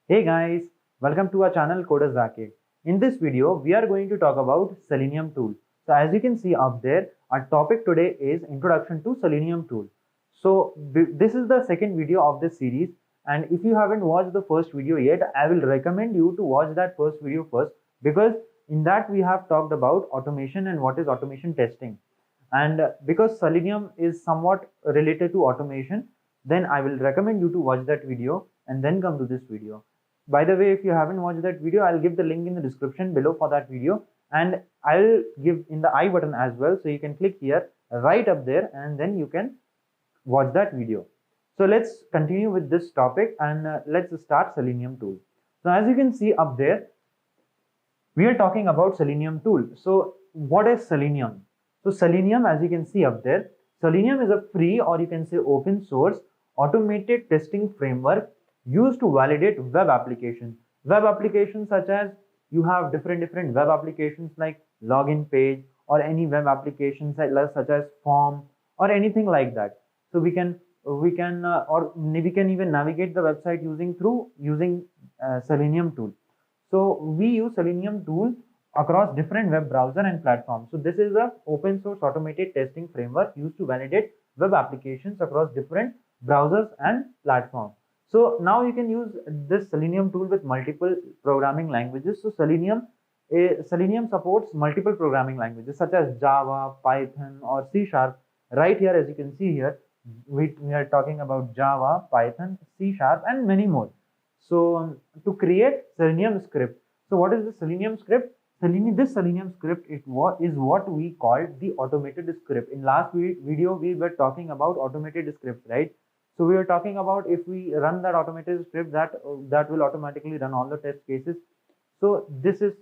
Hey guys, welcome to our channel Coders Arcade. In this video, we are going to talk about Selenium tool. So as you can see up there, our topic today is Introduction to Selenium tool. So this is the second video of this series, and if you haven't watched the first video yet, I will recommend you to watch that first video first, because in that we have talked about automation and what is automation testing. And because Selenium is somewhat related to automation, then I will recommend you to watch that video and then come to this video. By the way, if you haven't watched that video, I'll give the link in the description below for that video, and I'll give in the I button as well, so you can click here right up there and then you can watch that video. So let's continue with this topic, and let's start Selenium tool. So as you can see up there, we are talking about Selenium tool. So what is Selenium? So Selenium, as you can see up there, Selenium is a free, or you can say open source, automated testing framework used to validate web applications. Web applications such as, you have different web applications like login page, or any web applications such as form, or anything like that. So we can even navigate the website using Selenium tool. So we use Selenium tool across different web browser and platforms. So this is a open source automated testing framework used to validate web applications across different browsers and platforms. So now you can use this Selenium tool with multiple programming languages. So Selenium supports multiple programming languages such as Java, Python, or C Sharp. Right here, as you can see here, we are talking about Java, Python, C Sharp, and many more. So to create Selenium script. So what is the Selenium script? This Selenium script is what we call the automated script. In last video, we were talking about automated script, right? So we were talking about if we run that automated script, that will automatically run all the test cases. So this is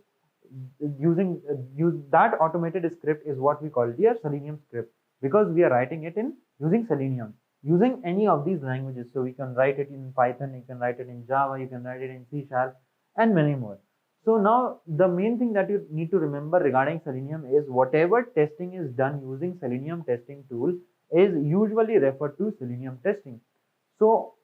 use that automated script is what we call the Selenium script, because we are writing it in using Selenium, using any of these languages. So we can write it in Python, you can write it in Java, you can write it in C Sharp, and many more. So now the main thing that you need to remember regarding Selenium is whatever testing is done using Selenium testing tool is usually referred to Selenium testing. So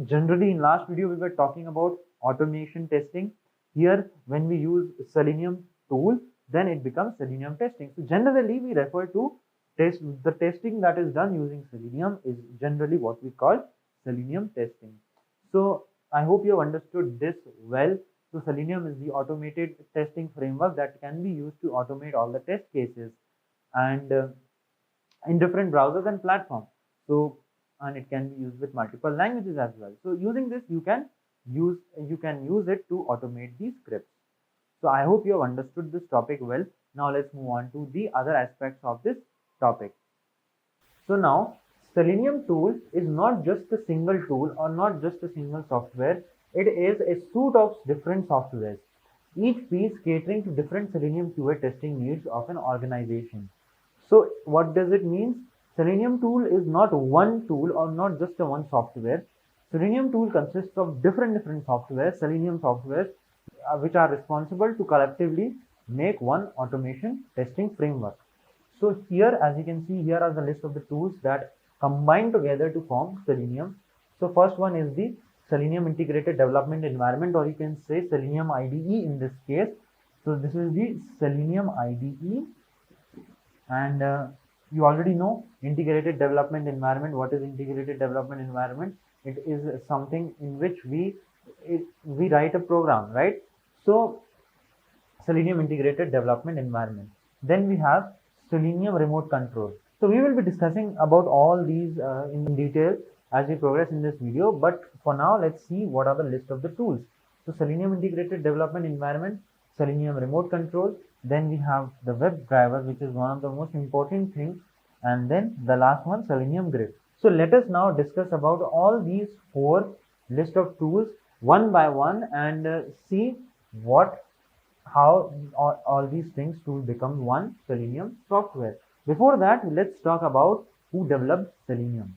generally in last video we were talking about automation testing. Here when we use Selenium tool, then it becomes Selenium testing. So generally we refer to the testing that is done using Selenium is generally what we call Selenium testing. So I hope you have understood this well. So Selenium is the automated testing framework that can be used to automate all the test cases, and in different browsers and platforms. So and it can be used with multiple languages as well. So using this, you can use it to automate these scripts. So I hope you have understood this topic well. Now let's move on to the other aspects of this topic. So now Selenium tool is not just a single tool or not just a single software. It is a suite of different softwares, each piece catering to different Selenium QA testing needs of an organization. So what does it mean? Selenium tool is not one tool or not just a one software. Selenium tool consists of different softwares, Selenium softwares, which are responsible to collectively make one automation testing framework. So here, as you can see, here are the list of the tools that combine together to form Selenium. So first one is the Selenium Integrated Development Environment, or you can say Selenium IDE in this case. So this is the Selenium IDE, and you already know integrated development environment. What is integrated development environment? It is something in which we write a program, right? So Selenium integrated development environment. Then we have Selenium remote control. So we will be discussing about all these in detail as we progress in this video, but for now let's see what are the list of the tools. So Selenium integrated development environment, Selenium remote control, then we have the WebDriver, which is one of the most important things, and then the last one, Selenium Grid. So let us now discuss about all these four list of tools one by one, and see how all these things to become one Selenium software. Before that, let's talk about who developed Selenium.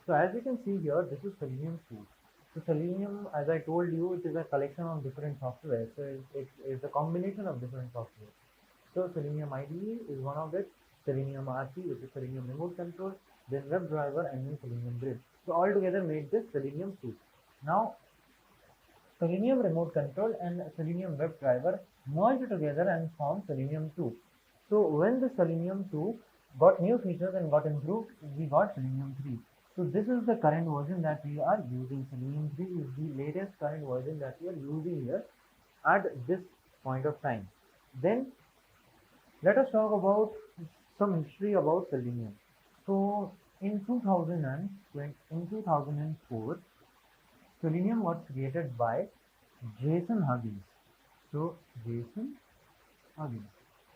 So as you can see here, this is Selenium tool. So Selenium, as I told you, it is a collection of different software. So it is a combination of different software. So Selenium IDE is one of it, Selenium RC, which is Selenium remote control, then WebDriver, and then Selenium Grid. So all together made this Selenium tool. Now Selenium Remote Control and Selenium WebDriver merged together and formed Selenium 2. So when the Selenium 2 got new features and got improved, we got Selenium 3. So this is the current version that we are using. Selenium 3 is the latest current version that we are using here at this point of time. Then let us talk about some history about Selenium. So in 2004, Selenium was created by Jason Huggins. So Jason Huggins.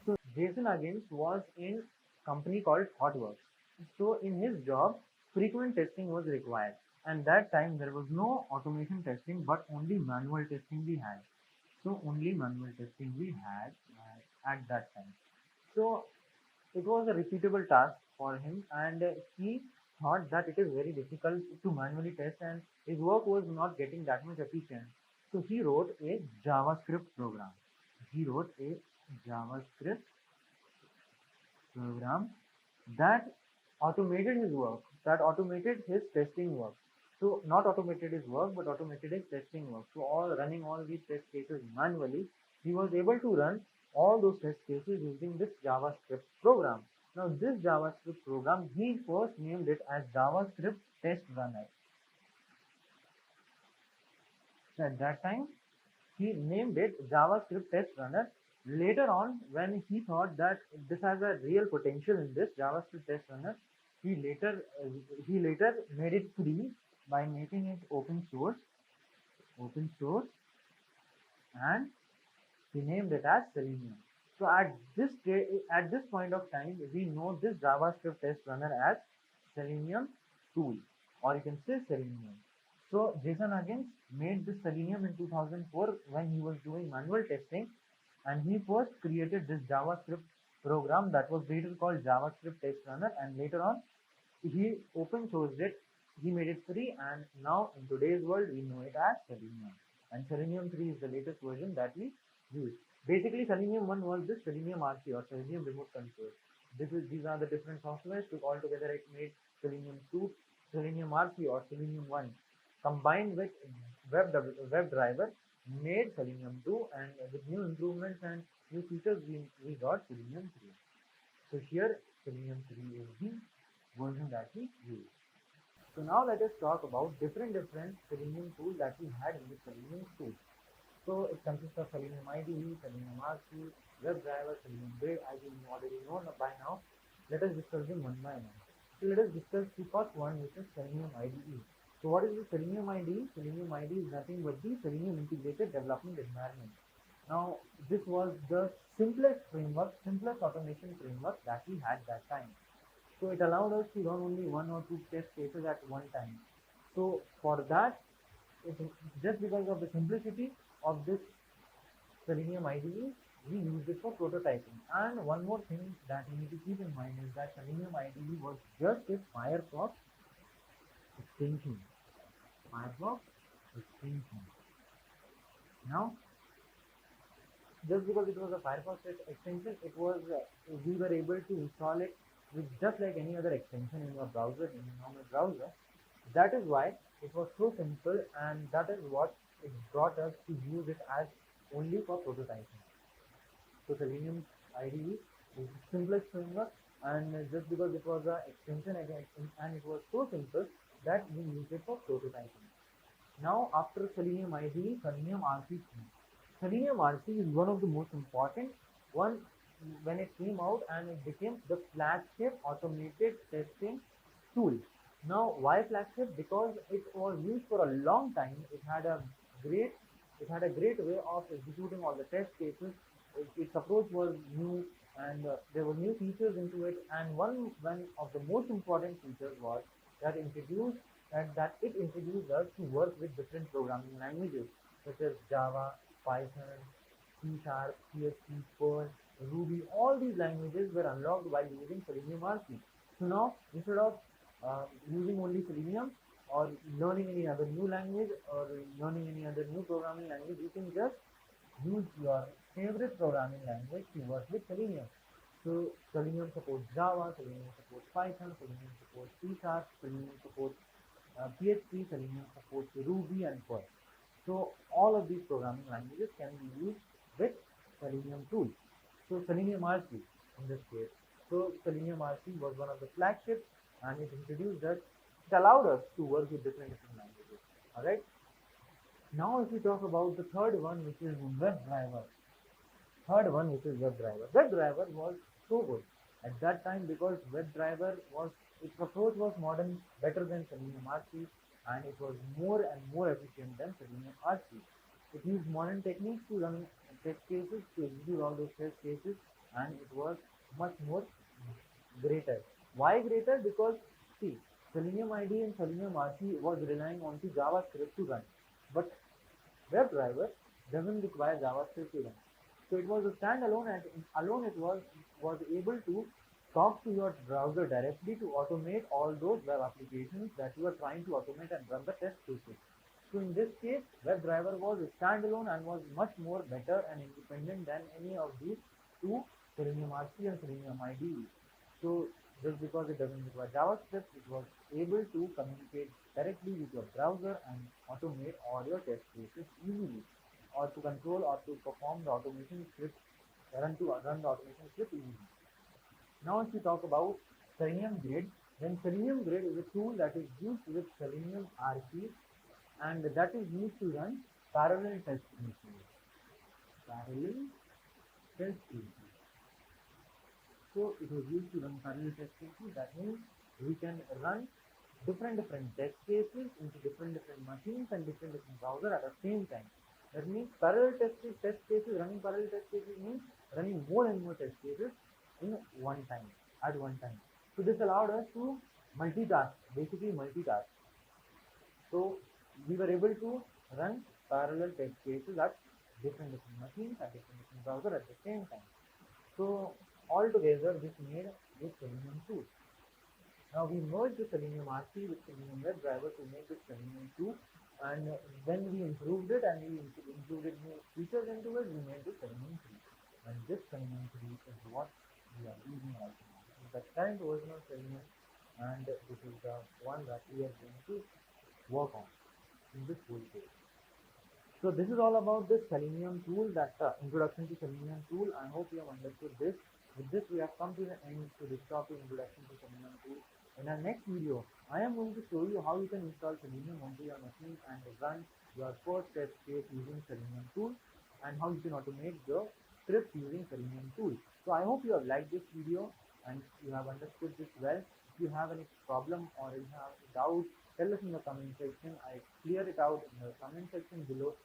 So Jason Huggins was in company called ThoughtWorks. So in his job, frequent testing was required, and that time there was no automation testing, but only manual testing we had. So only manual testing we had at that time. So it was a repeatable task for him, and he thought that it is very difficult to manually test, and his work was not getting that much efficient. So he wrote a JavaScript program. He wrote a JavaScript program that automated his work, that automated his testing work. So not automated his work, but automated his testing work. So all running all these test cases manually, he was able to run all those test cases using this JavaScript program. Now this JavaScript program, he first named it as JavaScript Test Runner. So at that time, he named it JavaScript Test Runner. Later on, when he thought that this has a real potential in this JavaScript Test Runner, he later uh, he later made it free by making it open source, and he named it as Selenium. So at this point of time, we know this JavaScript Test Runner as Selenium tool, or you can say Selenium. So Jason Huggins made this Selenium in 2004 when he was doing manual testing, and he first created this JavaScript program that was later called JavaScript Test Runner, and later on he open sourced it, he made it free, and now in today's world we know it as Selenium. And Selenium 3 is the latest version that we use. Basically, Selenium 1 was this Selenium RC or Selenium Remote Control. These are the different softwares. Took all together, it made Selenium 2, Selenium RC or Selenium 1. Combined with WebDriver, made Selenium 2, and with new improvements and new features, we got Selenium 3. So here, Selenium 3 is the version that we use. So now let us talk about different Selenium tools that we had in the Selenium tool. So it consists of Selenium IDE, Selenium RC, WebDriver, Selenium Build. I think you already know by now. Let us discuss them one by one. So let us discuss the first one, which is Selenium IDE. So what is the Selenium IDE? Selenium IDE is nothing but the Selenium Integrated Development Environment. Now this was the simplest automation framework that we had that time. So it allowed us to run only one or two test cases at one time. So for that, it, just because of the simplicity of this Selenium IDE, we used it for prototyping. And one more thing that you need to keep in mind is that Selenium IDE was just a Firefox extension. Firefox extension. Now, just because it was a Firefox extension, it was we were able to install it with just like any other extension in your browser, in a normal browser. That is why it was so simple, and that is what it brought us to use it as only for prototyping. So Selenium IDE is the simplest framework, and just because it was an extension and it was so simple that we used it for prototyping. Now after Selenium IDE, Selenium RC. Selenium RC is one of the most important one when it came out, and it became the flagship automated testing tool. Now why flagship? Because it was used for a long time. Great it had a great way of executing all the test cases. Its approach was new, and there were new features into it, and one of the most important features was that introduced and that it introduced us to work with different programming languages such as Java, Python, C Sharp, PHP, Perl, Ruby. All these languages were unlocked by using Selenium RC. So now, instead of using only Selenium or learning any other new language or learning any other new programming language, you can just use your favorite programming language to work with Selenium. So Selenium supports Java, Selenium supports Python, Selenium supports C Sharp, Selenium supports PHP, Selenium supports Ruby and Perl. So all of these programming languages can be used with Selenium tool. So Selenium RC in this case. So Selenium RC was one of the flagships, and it introduced us, it allowed us to work with different languages. Alright. Now if we talk about the third one, which is WebDriver. Third one, which is WebDriver. WebDriver was so good at that time because WebDriver was, its approach was modern, better than Selenium RC, and it was more and more efficient than Selenium RC. It used modern techniques to run test cases, to execute all those test cases, and it was much more greater. Why greater? Because see, Selenium ID and Selenium RC was relying on the JavaScript to run, but WebDriver doesn't require JavaScript to run. So it was a standalone, and alone it was able to talk to your browser directly to automate all those web applications that you are trying to automate and run the test cases. So in this case, WebDriver was standalone and was much more better and independent than any of these two, Selenium RC and Selenium IDE. So just because it doesn't require JavaScript, it was able to communicate directly with your browser and automate all your test cases easily, or to control or to perform the automation script, run the automation script easily. Now if we talk about Selenium Grid, then Selenium Grid is a tool that is used with Selenium RC, and that is used to run parallel test cases. Parallel test cases. So it was used to run parallel test cases. That means we can run different test cases into different machines and different browser at the same time. That means parallel test cases, running parallel test cases means running more and more test cases in one time, at one time. So this allowed us to multitask, basically multitask. So we were able to run parallel test cases at different machines at different browser at the same time. So altogether this made this Selenium tool. Now we merged the Selenium RC with Selenium WebDriver to make this Selenium 2, and then we improved it and we included new features into it. We made this Selenium 3, and this Selenium 3 is what we are using right now. This is the current version of Selenium, and this is the one that we are going to work on in this whole course. So this is all about this Selenium tool, that introduction to Selenium tool. I hope you have understood this. With this, we have come to the end to this topic, introduction to Selenium tool. In our next video, I am going to show you how you can install Selenium onto your machine and run your first test case using Selenium tool, and how you can automate the script using Selenium tool. So I hope you have liked this video and you have understood this well. If you have any problem or you have any doubt, tell us in the comment section. I clear it out in the comment section below.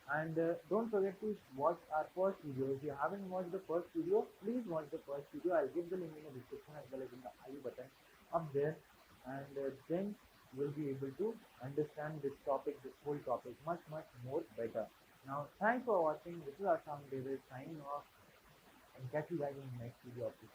And don't forget to watch our first video. If you haven't watched the first video, please watch the first video. I'll give the link in the description as well as in the I button up there, and then you'll be able to understand this topic, this whole topic much more better. Now thanks for watching. This is Asham David signing off, and catch you guys in the next video of this.